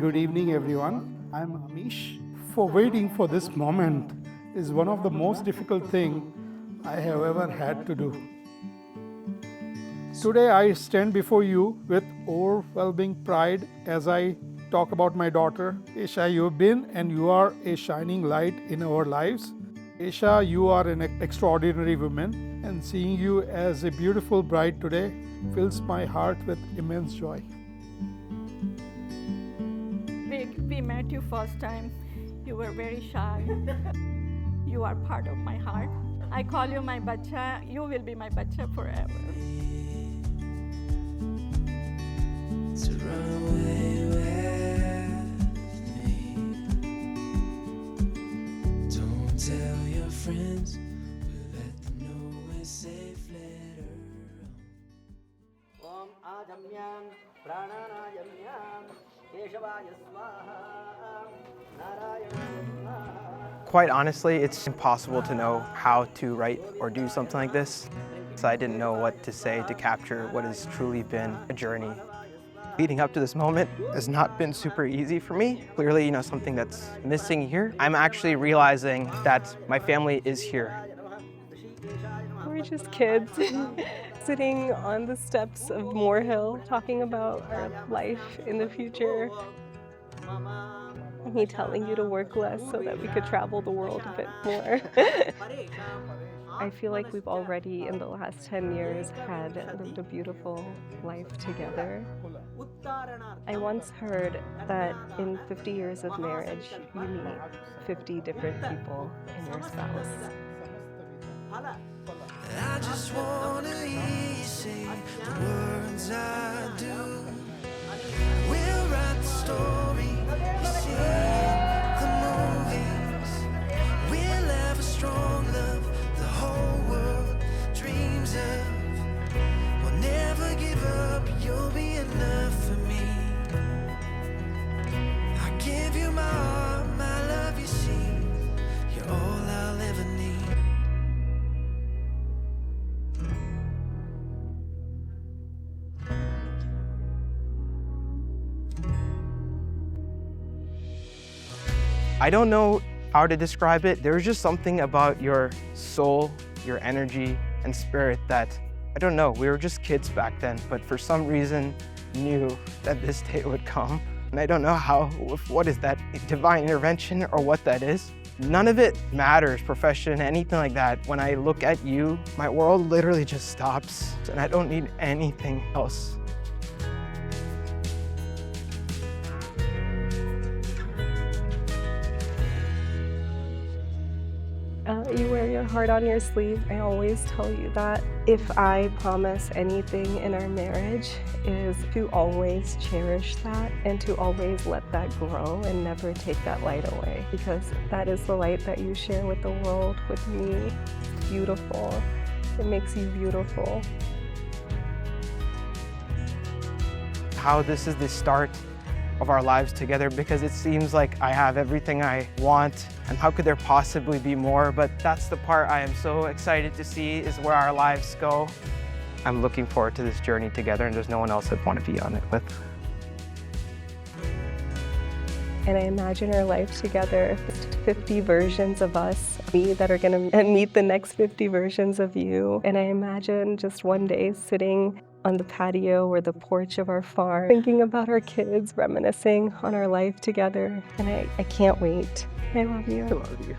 Good evening, everyone. I'm Amish. For waiting for this moment is one of the most difficult things I have ever had to do. Today, I stand before you with overwhelming pride as I talk about my daughter. Isha, you've been and you are a shining light in our lives. Isha, you are an extraordinary woman, and seeing you as a beautiful bride today fills my heart with immense joy. We met you first time. You were very shy. You are part of my heart. I call you my bacha. You will be my bacha forever. To run away with me. Don't tell your friends, but let them know we're safe later. Om Ajamyam Prananayamyam Keshavaya Swaha Narayana Swaha. Quite honestly, it's impossible to know how to write or do something like this. So I didn't know what to say to capture what has truly been a journey. Leading up to this moment has not been super easy for me. Clearly, something that's missing here. I'm actually realizing that my family is here. We're just kids sitting on the steps of Moore talking about our life in the future. Me telling you to work less so that we could travel the world a bit more. I feel like we've already, in the last 10 years, had lived a beautiful life together. I once heard that in 50 years of marriage, you meet 50 different people in your spouse. I just wanna hear you say the words I do. We'll write the story you see in the movies. We'll have a strong love the whole world dreams of. We'll never give up, you'll be enough for me. I give you my heart, my love, you see. You're all I'll ever need. I don't know how to describe it. There's just something about your soul, your energy, and spirit that, I don't know, we were just kids back then, but for some reason knew that this day would come. And I don't know what is that, divine intervention or what that is. None of it matters, profession, anything like that. When I look at you, my world literally just stops, and I don't need anything else. You wear your heart on your sleeve. I always tell you that. If I promise anything in our marriage is to always cherish that and to always let that grow and never take that light away, because that is the light that you share with the world, with me. It's beautiful. It makes you beautiful. How this is the start of our lives together, because it seems like I have everything I want, and how could there possibly be more? But that's the part I am so excited to see, is where our lives go. I'm looking forward to this journey together, and there's no one else I'd want to be on it with. And I imagine our life together, 50 versions of us, me that are gonna meet the next 50 versions of you. And I imagine just one day sitting on the patio or the porch of our farm, thinking about our kids, reminiscing on our life together. And I can't wait. I love you. I love you.